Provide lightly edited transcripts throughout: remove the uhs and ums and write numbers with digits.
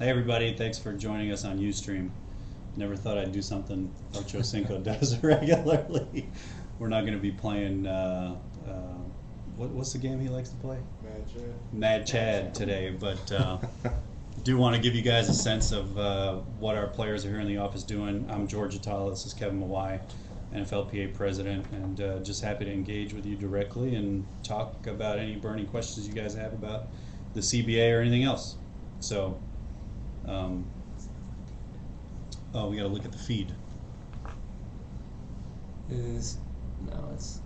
Hey everybody, thanks for joining us on Ustream. Never thought I'd do something Ocho Cinco does regularly. We're not going to be playing, what's the game he likes to play? Mad Chad today, but do want to give you guys a sense of what our players are here in the office doing. I'm George Atallah, this is Kevin Mawae, NFLPA president, and just happy to engage with you directly and talk about any burning questions you guys have about the CBA or anything else. So, oh, we got to look at the feed. No, it's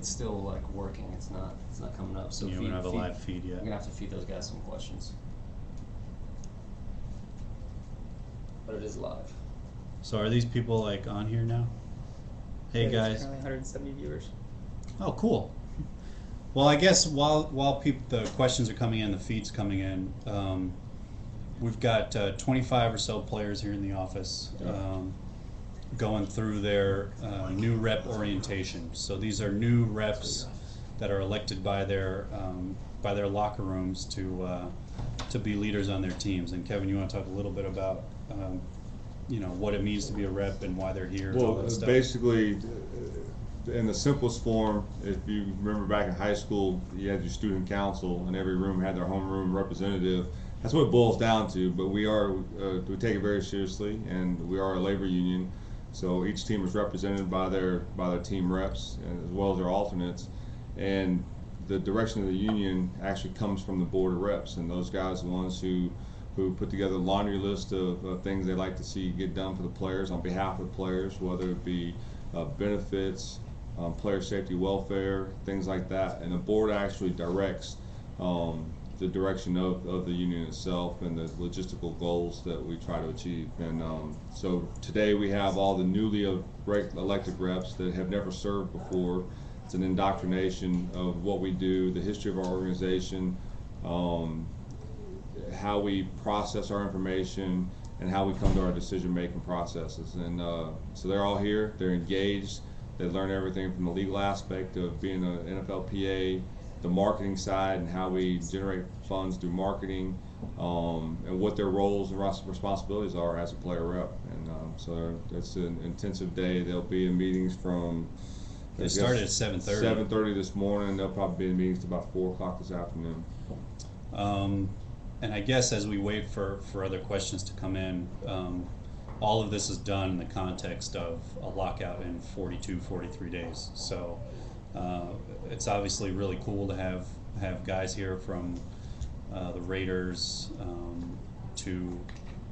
still like working. It's not coming up. So we don't have a live feed yet. We're gonna have to feed those guys some questions, but it is live. So are these people like on here now? Hey guys. Currently 170 viewers. Oh, cool. Well, I guess while the questions are coming in, the feed's coming in. We've got 25 or so players here in the office going through their new rep orientation. So these are new reps that are elected by their locker rooms to be leaders on their teams. And Kevin, you want to talk a little bit about what it means to be a rep and why they're here? Well, and all that stuff. basically, in the simplest form, if you remember back in high school, you had your student council, and every room had their homeroom representative. That's what it boils down to. But we take it very seriously, and we are a labor union. So each team is represented by their team reps, and as well as their alternates. And the direction of the union actually comes from the board of reps, and those guys are the ones who put together a laundry list of things they'd like to see get done for the players on behalf of the players, whether it be benefits, player safety, welfare, things like that. And the board actually directs the direction of the union itself and the logistical goals that we try to achieve. And so today we have all the newly elected reps that have never served before. It's an indoctrination of what we do, the history of our organization, how we process our information, and how we come to our decision-making processes. And so they're all here, they're engaged, they learn everything from the legal aspect of being an NFLPA, the marketing side, and how we generate funds through marketing, and what their roles and responsibilities are as a player rep. And so it's an intensive day. They'll be in meetings from... They started at 7:30. 7:30 this morning. They'll probably be in meetings till about 4 o'clock this afternoon. And I guess as we wait for other questions to come in, all of this is done in the context of a lockout in 42, 43 days. So it's obviously really cool to have guys here from the Raiders to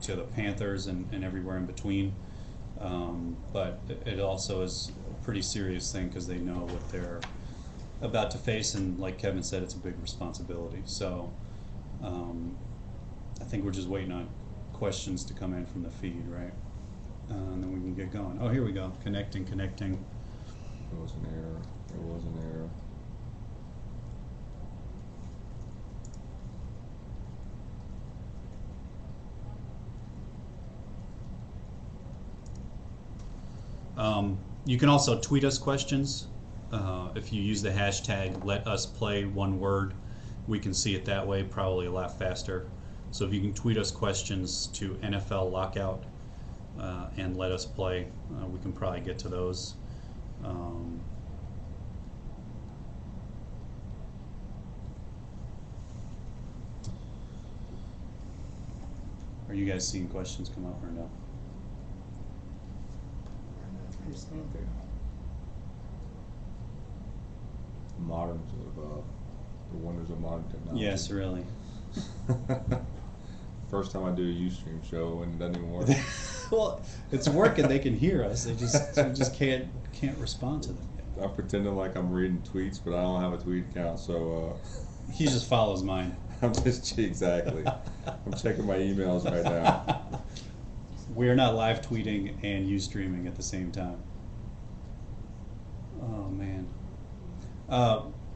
the Panthers and everywhere in between. But it also is a pretty serious thing because they know what they're about to face, and like Kevin said, it's a big responsibility. So I think we're just waiting on questions to come in from the feed, right? And then we can get going. Oh, here we go. Connecting. There was an error. There was an error. You can also tweet us questions. If you use the hashtag #LetUsPlay, one word, we can see it that way, probably a lot faster. So if you can tweet us questions to NFL Lockout and Let Us Play, we can probably get to those. Are you guys seeing questions come up or no? Just going through. Modern sort of the wonders of modern technology. Yes, really. First time I do a Ustream show and it doesn't even work. Well, it's working. They can hear us. They just can't respond to them yet. I'm pretending like I'm reading tweets, but I don't have a tweet account, so He just follows mine. I'm just exactly. I'm checking my emails right now. We're not live tweeting and Ustreaming at the same time. Oh man.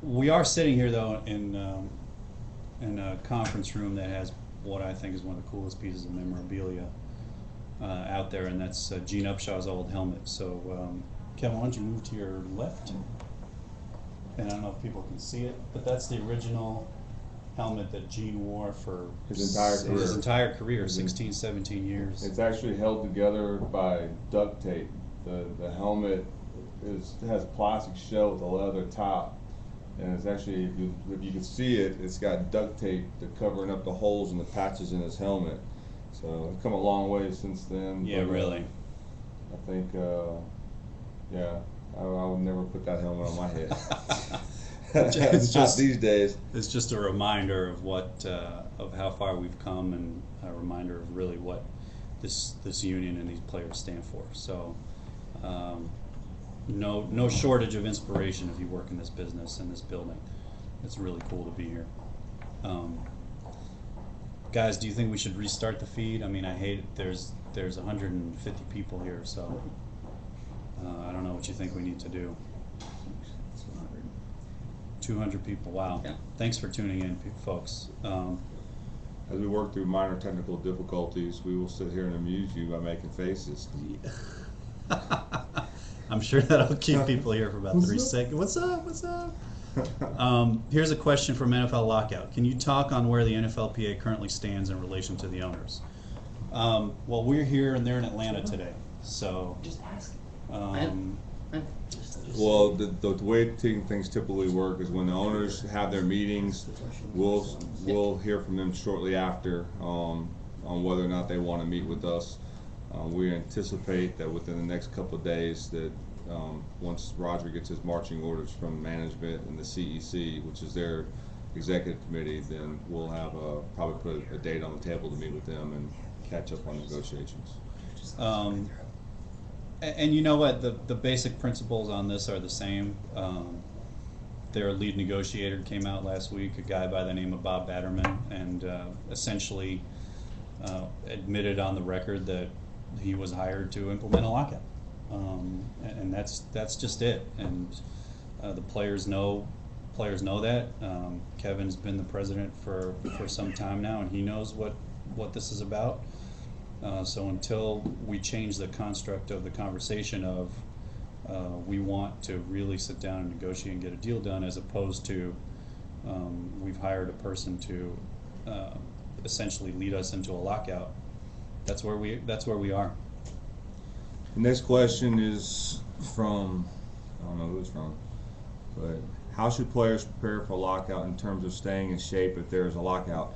We are sitting here though in a conference room that has what I think is one of the coolest pieces of memorabilia out there, and that's Gene Upshaw's old helmet. So Kevin, why don't you move to your left? And I don't know if people can see it, but that's the original helmet that Gene wore for His entire career. His entire career, Mhm. 16, 17 years. It's actually held together by duct tape. The helmet has a plastic shell with a leather top, and it's actually, if you can see it, it's got duct tape to covering up the holes and the patches in his helmet. So it's come a long way since then. Yeah, but, really. I think, yeah, I would never put that helmet on my head. It's Not just these days. It's just a reminder of what of how far we've come, and a reminder of really what this union and these players stand for. So, no shortage of inspiration if you work in this business in this building. It's really cool to be here. Guys, do you think we should restart the feed? I mean, I hate it. There's 150 people here, so I don't know what you think we need to do. 200 people, wow. Yeah. Thanks for tuning in, folks. As we work through minor technical difficulties, we will sit here and amuse you by making faces. I'm sure that'll keep people here for about 3 seconds. What's up? What's up? Here's a question from NFL Lockout. Can you talk on where the NFLPA currently stands in relation to the owners? Well, we're here and they're in Atlanta today, so. Just ask. Well, the way things typically work is when the owners have their meetings, we'll hear from them shortly after on whether or not they want to meet with us. We anticipate that within the next couple of days that once Roger gets his marching orders from management and the CEC, which is their executive committee, then we'll have probably put a date on the table to meet with them and catch up on negotiations. And you know what, the basic principles on this are the same. Their lead negotiator came out last week, a guy by the name of Bob Batterman, and essentially admitted on the record that he was hired to implement a lockout. And that's just it. And the players know that. Kevin's been the president for some time now, and he knows what this is about. So until we change the construct of the conversation of we want to really sit down and negotiate and get a deal done, as opposed to we've hired a person to essentially lead us into a lockout, that's where we are. The next question is from, I don't know who it's from, but how should players prepare for a lockout in terms of staying in shape if there is a lockout?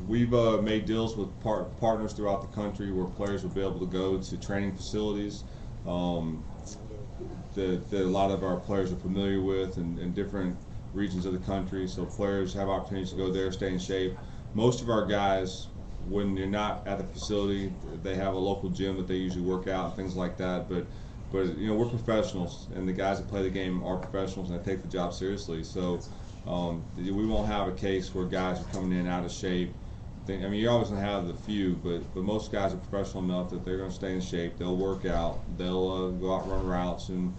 We've made deals with partners throughout the country where players will be able to go to training facilities that a lot of our players are familiar with in different regions of the country, so players have opportunities to go there, stay in shape. Most of our guys, when you're not at the facility, they have a local gym that they usually work out and things like that, but you know, we're professionals, and the guys that play the game are professionals and they take the job seriously. So we won't have a case where guys are coming in out of shape. I mean, you're always going to have the few, but most guys are professional enough that they're going to stay in shape. They'll work out. They'll go out and run routes and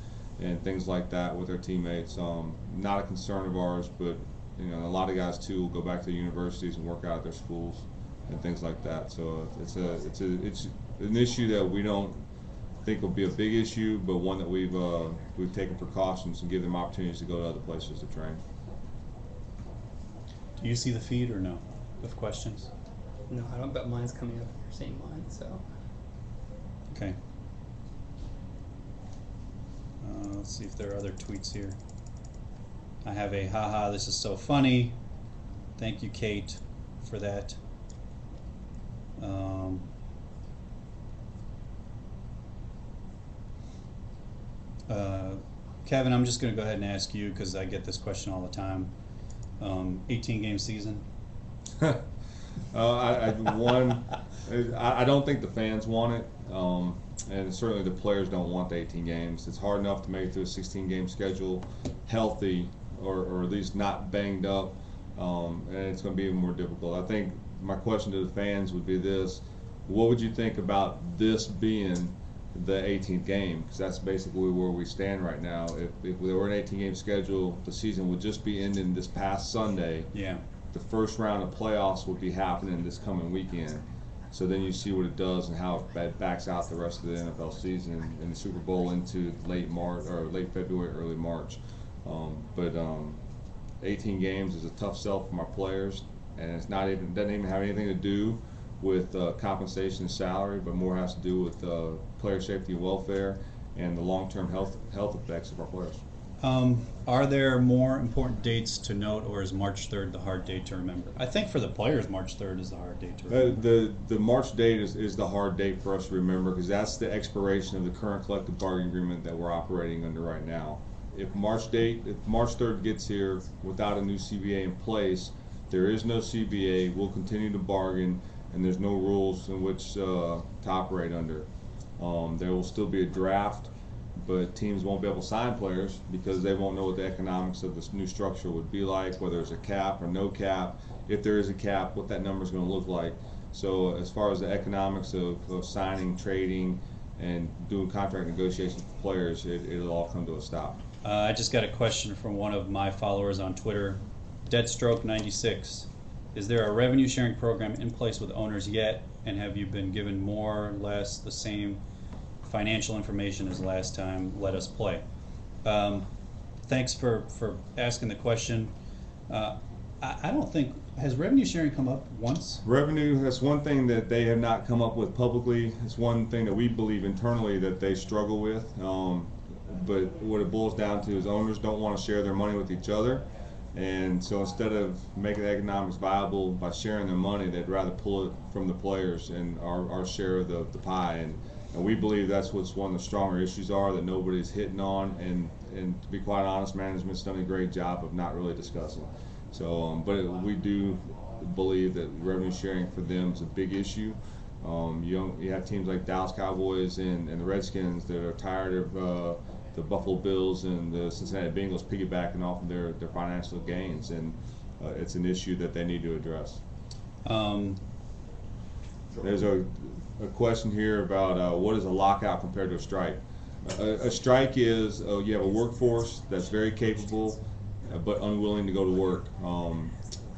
things like that with their teammates. Not a concern of ours, but you know, a lot of guys too will go back to the universities and work out at their schools and things like that. So it's an issue that we don't think will be a big issue, but one that we've taken precautions and give them opportunities to go to other places to train. Do you see the feed or no? With questions? No, I don't bet mine's coming up if you're seeing mine, so. Okay. Let's see if there are other tweets here. I have a haha, this is so funny. Thank you, Kate, for that. Kevin, I'm just going to go ahead and ask you because I get this question all the time. 18-game season? I don't think the fans want it, and certainly the players don't want the 18 games. It's hard enough to make it through a 16-game schedule healthy, or at least not banged up, and it's going to be even more difficult. I think my question to the fans would be this: what would you think about this being the 18th game? Because that's basically where we stand right now. If there were an 18-game schedule, the season would just be ending this past Sunday. Yeah. The first round of playoffs would be happening this coming weekend. So then you see what it does and how it backs out the rest of the NFL season and the Super Bowl into late March or late February, early March. 18 games is a tough sell from our players, and it's not even doesn't even have anything to do with compensation and salary, but more has to do with player safety and welfare and the long-term health effects of our players. Are there more important dates to note, or is March 3rd the hard date to remember? I think for the players, March 3rd is the hard date to remember. The March date is the hard date for us to remember, because that's the expiration of the current collective bargaining agreement that we're operating under right now. If March 3rd gets here without a new CBA in place, there is no CBA. We'll continue to bargain, and there's no rules in which to operate under. There will still be a draft, but teams won't be able to sign players because they won't know what the economics of this new structure would be like, whether there's a cap or no cap. If there is a cap, what that number is going to look like. So as far as the economics of signing, trading, and doing contract negotiations for players, it'll all come to a stop. I just got a question from one of my followers on Twitter, Deadstroke96. Is there a revenue sharing program in place with owners yet, and have you been given more or less the same financial information as last time Let Us Play? Thanks for asking the question. I don't think, has revenue sharing come up once? Revenue, that's one thing that they have not come up with publicly. It's one thing that we believe internally that they struggle with. But what it boils down to is owners don't want to share their money with each other. And so instead of making the economics viable by sharing their money, they'd rather pull it from the players and our share of the pie. And we believe that's what's one of the stronger issues are that nobody's hitting on. And to be quite honest, management's done a great job of not really discussing. So, but we do believe that revenue sharing for them is a big issue. You have teams like Dallas Cowboys and the Redskins that are tired of the Buffalo Bills and the Cincinnati Bengals piggybacking off of their financial gains, and it's an issue that they need to address. There's a question here about what is a lockout compared to a strike. A strike is you have a workforce that's very capable but unwilling to go to work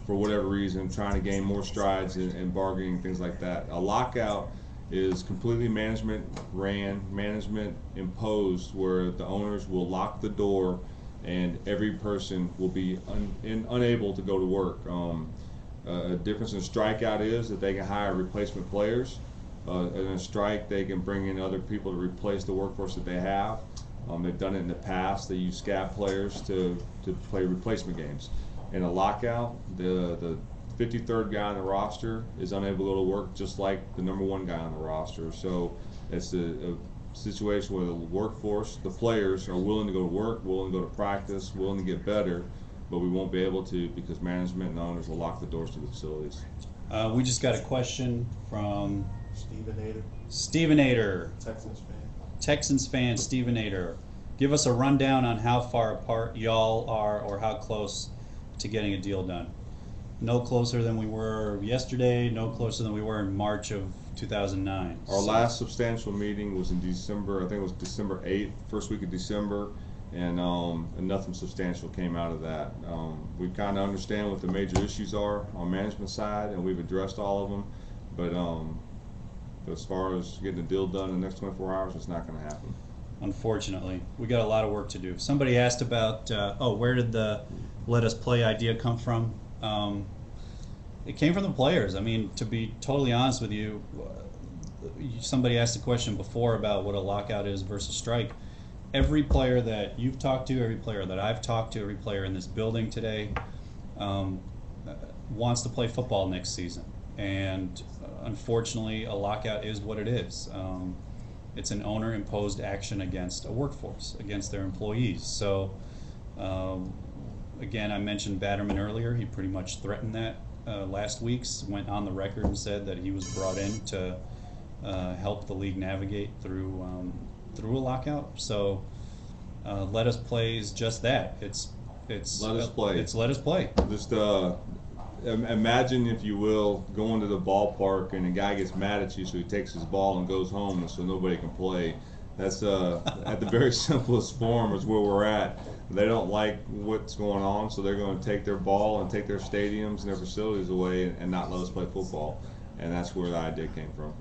for whatever reason, trying to gain more strides in bargaining, things like that. A lockout is completely management ran, management imposed, where the owners will lock the door and every person will be unable to go to work. A difference in a strikeout is that they can hire replacement players. In a strike, they can bring in other people to replace the workforce that they have. They've done it in the past. They use scab players to play replacement games. In a lockout, the 53rd guy on the roster is unable to go to work, just like the #1 guy on the roster. So it's a situation where the workforce, the players, are willing to go to work, willing to go to practice, willing to get better, but we won't be able to because management and owners will lock the doors to the facilities. We just got a question from Steven Ader, Texans fan. Texans fan. Steven Ader. Give us a rundown on how far apart y'all are, or how close to getting a deal done. No closer than we were yesterday, no closer than we were in March of 2009. Our last substantial meeting was in December, I think it was December 8th, first week of December, and nothing substantial came out of that. We kind of understand what the major issues are on management side, and we've addressed all of them, but as far as getting a deal done in the next 24 hours, it's not going to happen. Unfortunately, we got a lot of work to do. Somebody asked about, where did the Let Us Play idea come from? It came from the players. I mean, to be totally honest with you, somebody asked a question before about what a lockout is versus strike. Every player that you've talked to, every player that I've talked to, every player in this building today wants to play football next season. And unfortunately, a lockout is what it is. It's an owner-imposed action against a workforce, against their employees. So, again, I mentioned Batterman earlier. He pretty much threatened that last week, went on the record and said that he was brought in to help the league navigate through a lockout. So, Let Us Play is just that. It's Let Us Play. It's Let Us Play. Just imagine, if you will, going to the ballpark and a guy gets mad at you, so he takes his ball and goes home, and so nobody can play. That's at the very simplest form is where we're at. They don't like what's going on, so they're going to take their ball and take their stadiums and their facilities away and not let us play football. And that's where the idea came from.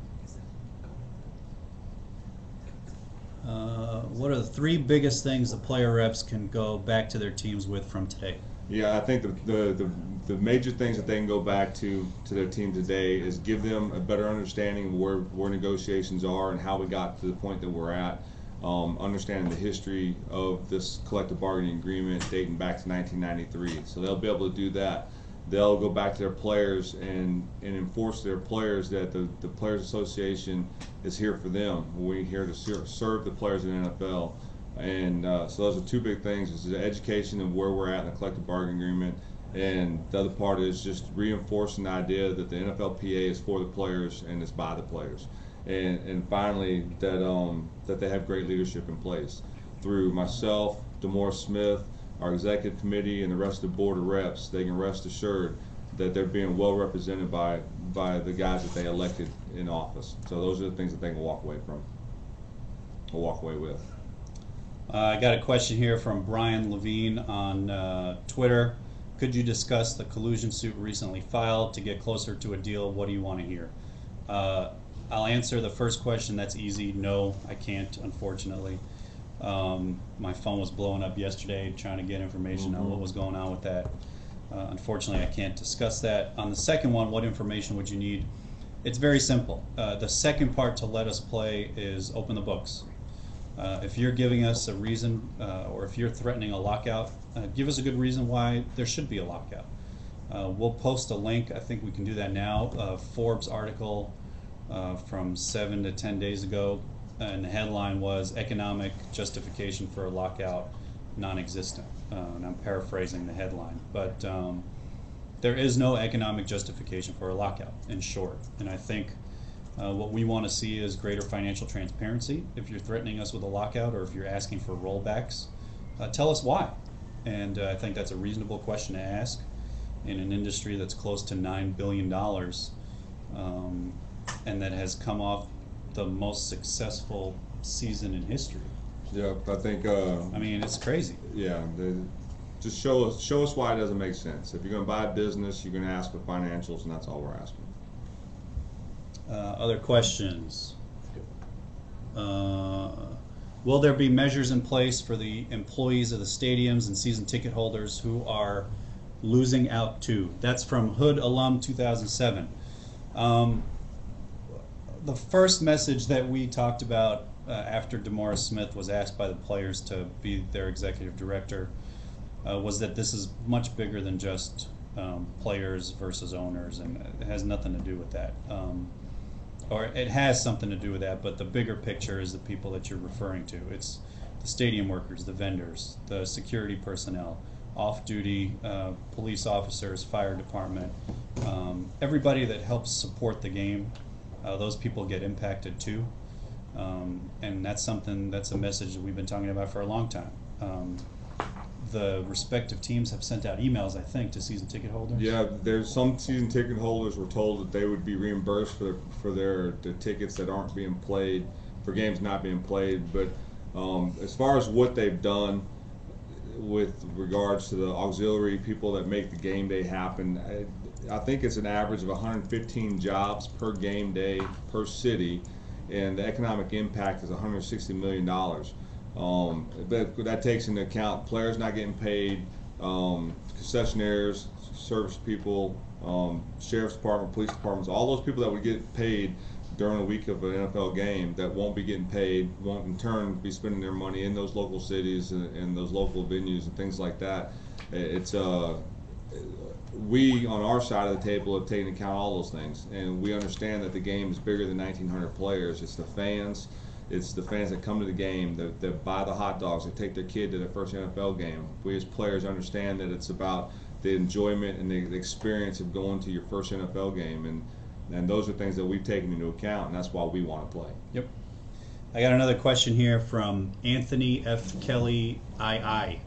What are the 3 biggest things the player reps can go back to their teams with from today? Yeah, I think the major things that they can go back to their team today is give them a better understanding of where negotiations are and how we got to the point that we're at. Understanding the history of this collective bargaining agreement dating back to 1993. So they'll be able to do that. They'll go back to their players and enforce their players that the Players Association is here for them. We're here to serve the players in the NFL. And so those are two big things. Is the education of where we're at in the collective bargaining agreement, and the other part is just reinforcing the idea that the NFLPA is for the players and it's by the players. And finally, that they have great leadership in place through myself, DeMaurice Smith, our executive committee, and the rest of the board of reps. They can rest assured that they're being well represented by the guys that they elected in office. So those are the things that they can walk away from, or walk away with. I got a question here from Brian Levine on Twitter. Could you discuss the collusion suit recently filed to get closer to a deal? What do you want to hear? I'll answer the first question. That's easy. No, I can't, unfortunately. My phone was blowing up yesterday trying to get information on what was going on with that. Unfortunately, I can't discuss that. On the second one, what information would you need? It's very simple. The second part to let us play is open the books. If you're giving us a reason, or if you're threatening a lockout, give us a good reason why there should be a lockout. We'll post a link. I think we can do that now. Forbes article from 7 to 10 days ago, and the headline was "Economic Justification for a Lockout Non-Existent." And I'm paraphrasing the headline, but there is no economic justification for a lockout, in short. And I think what we want to see is greater financial transparency. If you're threatening us with a lockout, or if you're asking for rollbacks, tell us why. And I think that's a reasonable question to ask in an industry that's close to $9 billion, and that has come off the most successful season in history. Yeah, I think. I mean, it's crazy. Yeah, just show us why it doesn't make sense. If you're going to buy a business, you're going to ask for financials, and that's all we're asking. Other questions? Will there be measures in place for the employees of the stadiums and season ticket holders who are losing out too? That's from Hood Alum 2007. The first message that we talked about after DeMaurice Smith was asked by the players to be their executive director was that this is much bigger than just players versus owners, and it has nothing to do with that. Or it has something to do with that, but the bigger picture is the people that you're referring to. It's the stadium workers, the vendors, the security personnel, off-duty police officers, fire department, everybody that helps support the game. Those people get impacted too, and that's a message that we've been talking about for a long time. The respective teams have sent out emails, I think, to season ticket holders. Yeah, there's some season ticket holders were told that they would be reimbursed for their tickets that aren't being played, for games not being played. But as far as what they've done with regards to the auxiliary people that make the game day happen, I think it's an average of 115 jobs per game day per city, and the economic impact is $160 million. But that takes into account players not getting paid, concessionaires, service people, sheriff's department, police departments, all those people that would get paid during a week of an NFL game that won't be getting paid, won't in turn be spending their money in those local cities and those local venues and things like that. It's we on our side of the table have taken into account all those things, and we understand that the game is bigger than 1,900 players. It's the fans. It's the fans that come to the game, that buy the hot dogs, that take their kid to their first NFL game. We as players understand that it's about the enjoyment and the experience of going to your first NFL game, and those are things that we've taken into account, and that's why we want to play. Yep. I got another question here from Anthony F. Kelly II.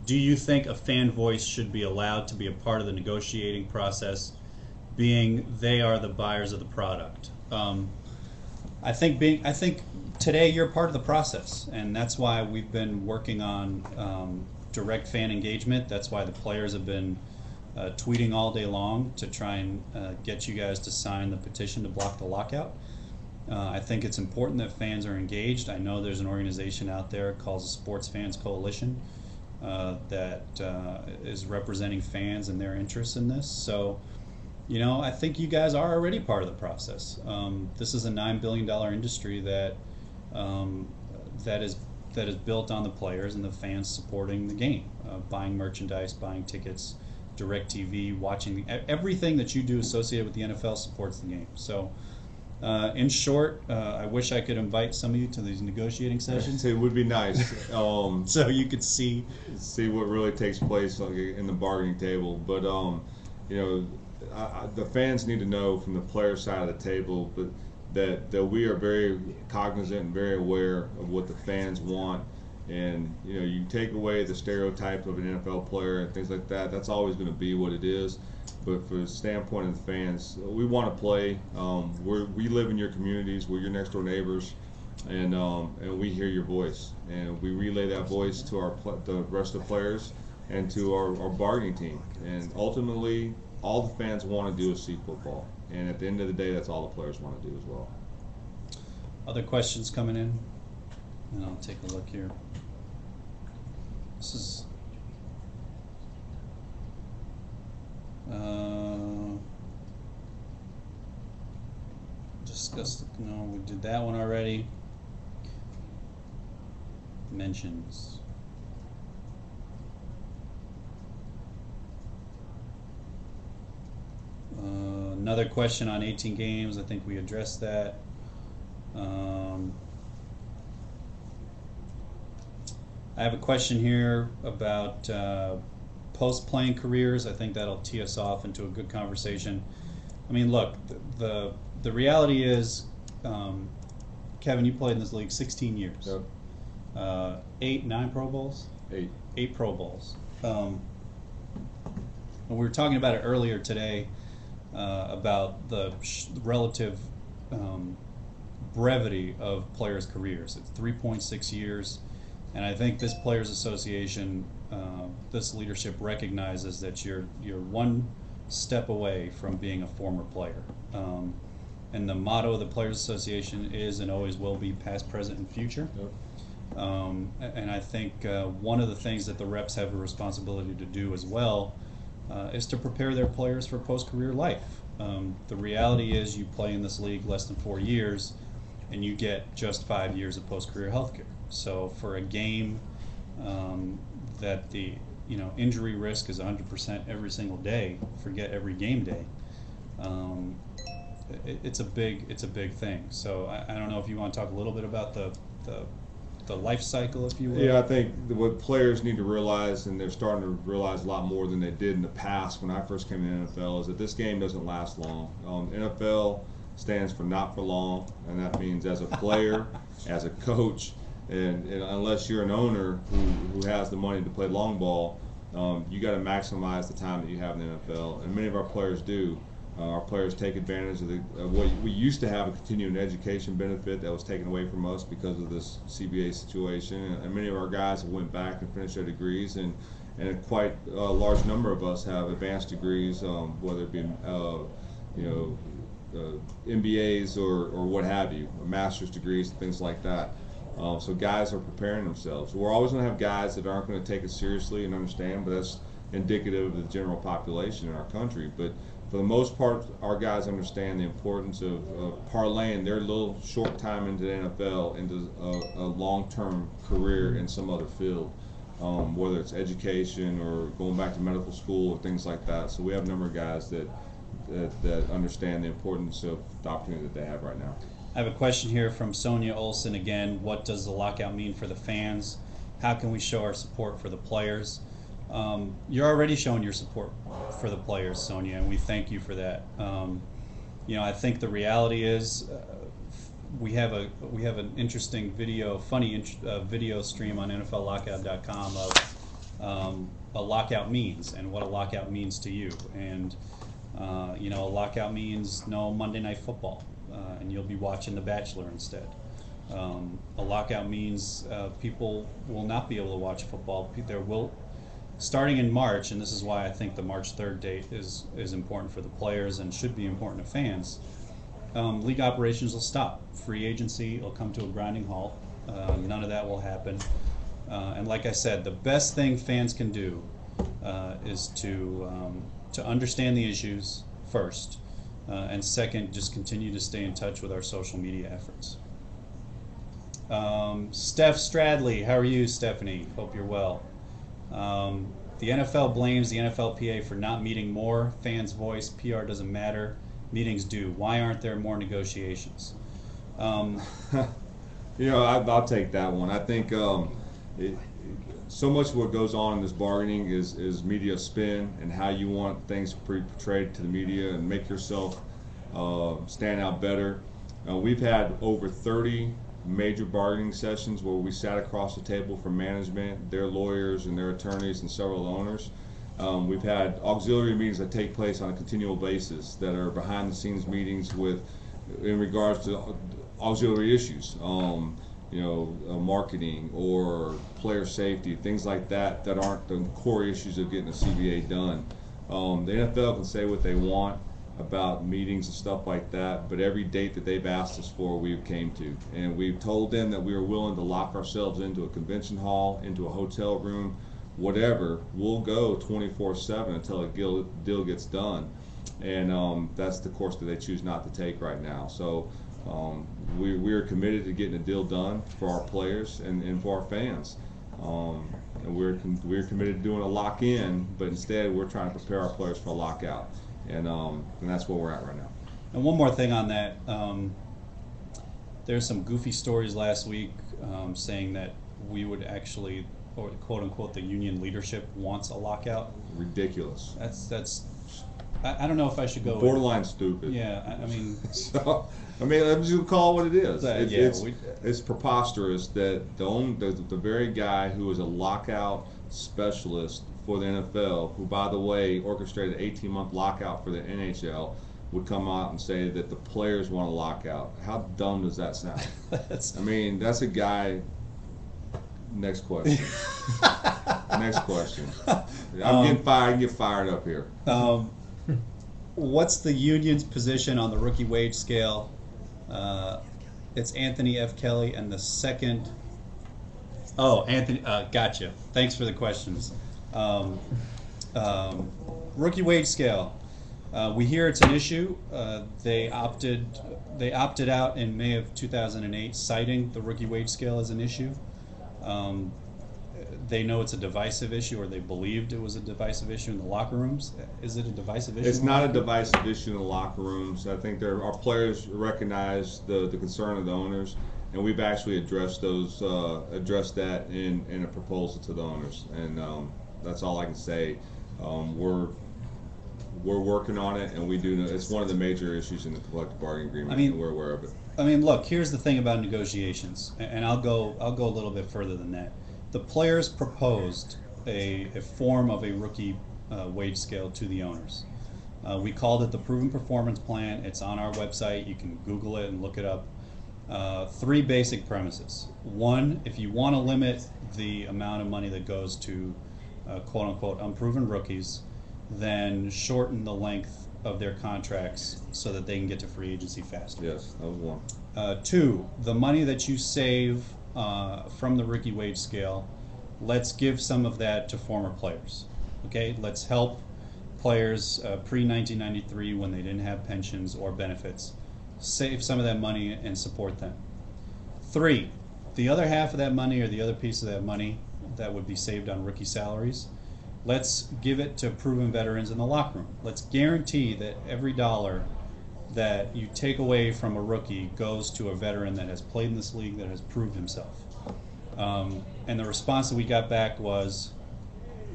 Do you think a fan voice should be allowed to be a part of the negotiating process, being they are the buyers of the product? I think today you're part of the process, and that's why we've been working on direct fan engagement. That's why the players have been tweeting all day long to try and get you guys to sign the petition to block the lockout. I think it's important that fans are engaged. I know there's an organization out there called the Sports Fans Coalition. that is representing fans and their interest in this. So, you know, I think you guys are already part of the process. This is a $9 billion industry that that is built on the players and the fans supporting the game, buying merchandise, buying tickets, DirecTV, watching everything that you do associated with the NFL supports the game. So, in short, I wish I could invite some of you to these negotiating sessions. It would be nice. So you could see what really takes place in the bargaining table. But you know, the fans need to know from the player side of the table, but that we are very cognizant and very aware of what the fans want. And you know, you take away the stereotype of an NFL player and things like that. That's always going to be what it is. But for the standpoint of the fans, we want to play. We live in your communities. We're your next door neighbors, and we hear your voice, and we relay that voice to the rest of the players and to our bargaining team. And ultimately, all the fans want to do is see football. And at the end of the day, that's all the players want to do as well. other questions coming in, and I'll take a look here. This is discussed. No, we did that one already. Mentions. Another question on 18 games. I think we addressed that. I have a question here about post-playing careers. I think that'll tee us off into a good conversation. I mean, look, the reality is, Kevin, you played in this league 16 years. Yep. 9 Pro Bowls? 8. 8 Pro Bowls. And we were talking about it earlier today, about the relative brevity of players' careers. It's 3.6 years. And I think this Players Association, this leadership recognizes that you're one step away from being a former player. And the motto of the Players Association is and always will be past, present, and future. Yep. And I think one of the things that the reps have a responsibility to do as well is to prepare their players for post-career life. The reality is you play in this league less than 4 years and you get just 5 years of post-career health care. So for a game that the injury risk is 100% every single day, forget every game day, it's a big thing. So I don't know if you want to talk a little bit about the life cycle, if you will. Yeah, I think what players need to realize, and they're starting to realize a lot more than they did in the past when I first came to the NFL, is that this game doesn't last long. NFL stands for not for long, and that means as a player, as a coach, and unless you're an owner who has the money to play long ball, you got to maximize the time that you have in the NFL, and many of our players do. Our players take advantage of what we used to have, a continuing education benefit that was taken away from us because of this CBA situation, and many of our guys have went back and finished their degrees, and quite a large number of us have advanced degrees, whether it be MBAs or what have you, master's degrees, things like that. So guys are preparing themselves. We're always going to have guys that aren't going to take it seriously and understand, but that's indicative of the general population in our country. But for the most part, our guys understand the importance of parlaying their little short time into the NFL into a long-term career in some other field, whether it's education or going back to medical school or things like that. So we have a number of guys that understand the importance of the opportunity that they have right now. I have a question here from Sonia Olson again. What does the lockout mean for the fans? How can we show our support for the players? You're already showing your support for the players, Sonia, and we thank you for that. I think the reality is we have an interesting video, video stream on NFLLockout.com of a lockout means and what a lockout means to you. And a lockout means no Monday Night Football, and you'll be watching The Bachelor instead. A lockout means people will not be able to watch football. Starting in March, and this is why I think the March 3rd date is important for the players and should be important to fans, league operations will stop. Free agency will come to a grinding halt. None of that will happen. And like I said, the best thing fans can do is to understand the issues first, and second, just continue to stay in touch with our social media efforts. Steph Stradley, how are you, Stephanie? Hope you're well. The NFL blames the NFLPA for not meeting more. Fans' voice, PR doesn't matter. Meetings do. Why aren't there more negotiations? You know, I'll take that one. I think so much of what goes on in this bargaining is media spin and how you want things portrayed to the media and make yourself stand out better. We've had over 30 major bargaining sessions where we sat across the table from management, their lawyers and their attorneys, and several owners. We've had auxiliary meetings that take place on a continual basis that are behind the scenes meetings in regards to auxiliary issues, marketing or player safety, things like that aren't the core issues of getting a CBA done. The NFL can say what they want about meetings and stuff like that, but every date that they've asked us for, we've came to, and we've told them that we are willing to lock ourselves into a convention hall, into a hotel room, whatever. We'll go 24/7 until a deal gets done, and that's the course that they choose not to take right now. So we are committed to getting a deal done for our players and for our fans. And we're committed to doing a lock-in, but instead we're trying to prepare our players for a lockout. And that's where we're at right now. And one more thing on that, there's some goofy stories last week saying that we would actually, or quote unquote, the union leadership wants a lockout. Ridiculous. That's I don't know if I should go borderline stupid. Yeah, I mean. So I'm just gonna call it what it is. Yeah, it's preposterous that the very guy who is a lockout specialist for the NFL, who by the way orchestrated an 18-month lockout for the NHL, would come out and say that the players want a lockout. How dumb does that sound? I mean, that's a guy. Next question. Next question. I'm getting fired. I can get fired up here. What's the union's position on the rookie wage scale? It's Anthony F. Kelly, and the second. Oh, Anthony, gotcha. Thanks for the questions. Rookie wage scale. We hear it's an issue. They opted out in May of 2008, citing the rookie wage scale as an issue. They know it's a divisive issue, or they believed it was a divisive issue in the locker rooms. Is it a divisive issue? It's not a divisive issue in the locker rooms. I think our players recognize the concern of the owners, and we've actually addressed that in a proposal to the owners. And that's all I can say. We're working on it, and we do know it's one of the major issues in the collective bargaining agreement. And we're aware of it. I mean, look, here's the thing about negotiations, and I'll go a little bit further than that. The players proposed a form of a rookie wage scale to the owners. We called it the Proven Performance Plan. It's on our website. You can Google it and look it up. 3 basic premises. 1, if you want to limit the amount of money that goes to quote-unquote unproven rookies, then shorten the length of their contracts so that they can get to free agency faster. Yes, that was 1. 2, the money that you save from the rookie wage scale, let's give some of that to former players. Okay, let's help players pre-1993 when they didn't have pensions or benefits. Save some of that money and support them. 3, the other half of that money, or the other piece of that money that would be saved on rookie salaries, let's give it to proven veterans in the locker room. Let's guarantee that every dollar that you take away from a rookie goes to a veteran that has played in this league, that has proved himself. And the response that we got back was,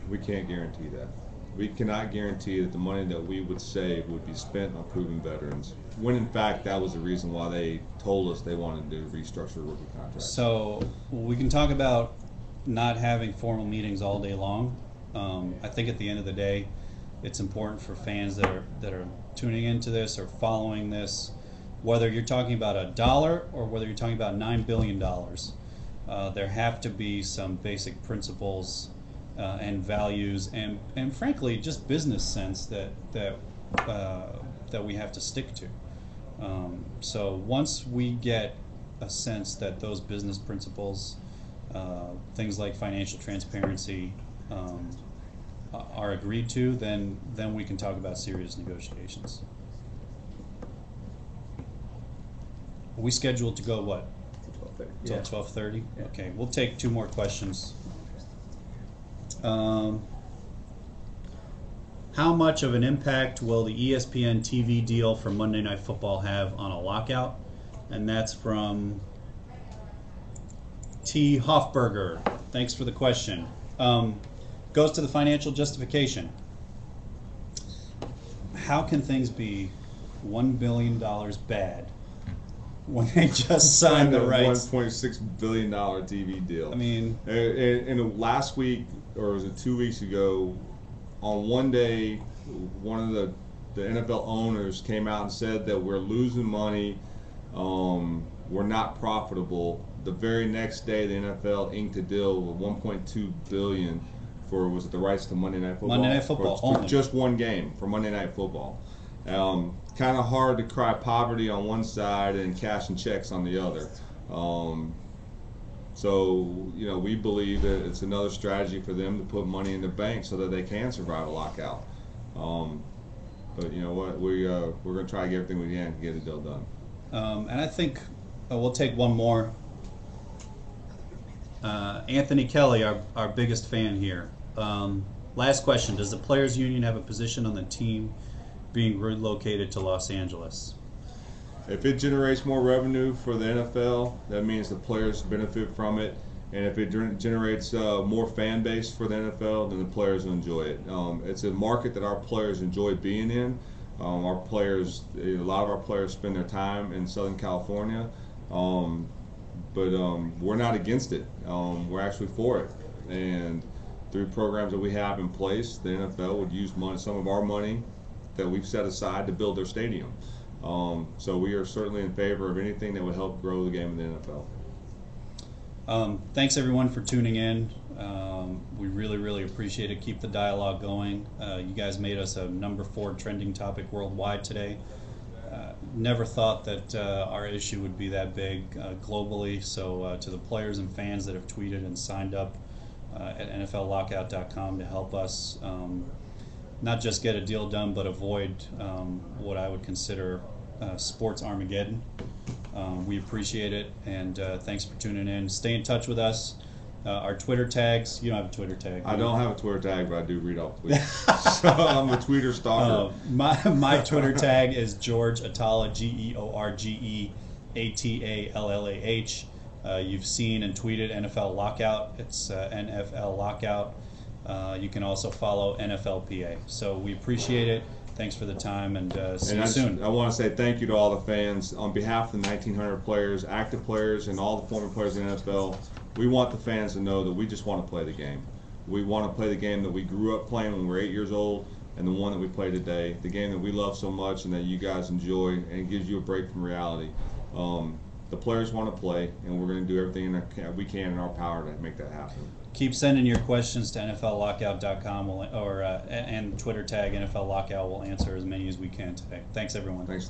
we can't guarantee that. We cannot guarantee that the money that we would save would be spent on proven veterans, when in fact that was the reason why they told us they wanted to restructure rookie contracts. So we can talk about not having formal meetings all day long. I think at the end of the day, it's important for fans that are tuning into this or following this, whether you're talking about $1 or whether you're talking about $9 billion, there have to be some basic principles and values and frankly just business sense that we have to stick to. So once we get a sense that those business principles things like financial transparency are agreed to, then we can talk about serious negotiations. Are we scheduled to go what? To 12:30. Till 12:30? Yeah. Okay, we'll take 2 more questions. How much of an impact will the ESPN TV deal for Monday Night Football have on a lockout? And that's from T. Hoffberger. Thanks for the question. Goes to the financial justification. How can things be $1 billion bad when they just signed the rights? $1.6 billion TV deal. I mean, in last week, or was it 2 weeks ago, on one day, one of the NFL owners came out and said that we're losing money, we're not profitable. The very next day, the NFL inked a deal with $1.2 billion for, was it the rights to Monday Night Football? Monday Night Football for only. just one game for Monday Night Football. Kind of hard to cry poverty on one side and cash and checks on the other. So, you know, we believe that it's another strategy for them to put money in the bank so that they can survive a lockout. But you know what, we're going to try to get everything we can to get the deal done. and I think we'll take one more. Anthony Kelly, our biggest fan here. Last question, does the Players Union have a position on the team being relocated to Los Angeles? If it generates more revenue for the NFL, that means the players benefit from it. And if it generates more fan base for the NFL, then the players will enjoy it. It's a market that our players enjoy being in. Our players, a lot of our players spend their time in Southern California, but we're not against it. We're actually for it. And through programs that we have in place, the NFL would use some of our money that we've set aside to build their stadium. So we are certainly in favor of anything that would help grow the game in the NFL. Thanks everyone for tuning in. We really appreciate it. Keep the dialogue going. You guys made us a #4 trending topic worldwide today. Never thought that our issue would be that big globally. So to the players and fans that have tweeted and signed up at NFLLockout.com to help us not just get a deal done, but avoid what I would consider sports Armageddon. We appreciate it, and thanks for tuning in. Stay in touch with us. Our Twitter tags. You don't have a Twitter tag. I don't have a Twitter tag, but I do read off tweets. So I'm a tweeter stalker. My Twitter tag is George Atallah, GeorgeAtallah. You've seen and tweeted NFL Lockout. It's NFL Lockout. You can also follow NFLPA. So we appreciate it. Thanks for the time, and see you soon. I want to say thank you to all the fans. On behalf of the 1,900 players, active players, and all the former players in the NFL, we want the fans to know that we just want to play the game. We want to play the game that we grew up playing when we were 8 years old, and the one that we play today, the game that we love so much and that you guys enjoy, and gives you a break from reality. The players want to play, and we're going to do everything we can in our power to make that happen. Keep sending your questions to NFLLockout.com and Twitter tag NFL Lockout. We'll answer as many as we can today. Thanks, everyone. Thanks.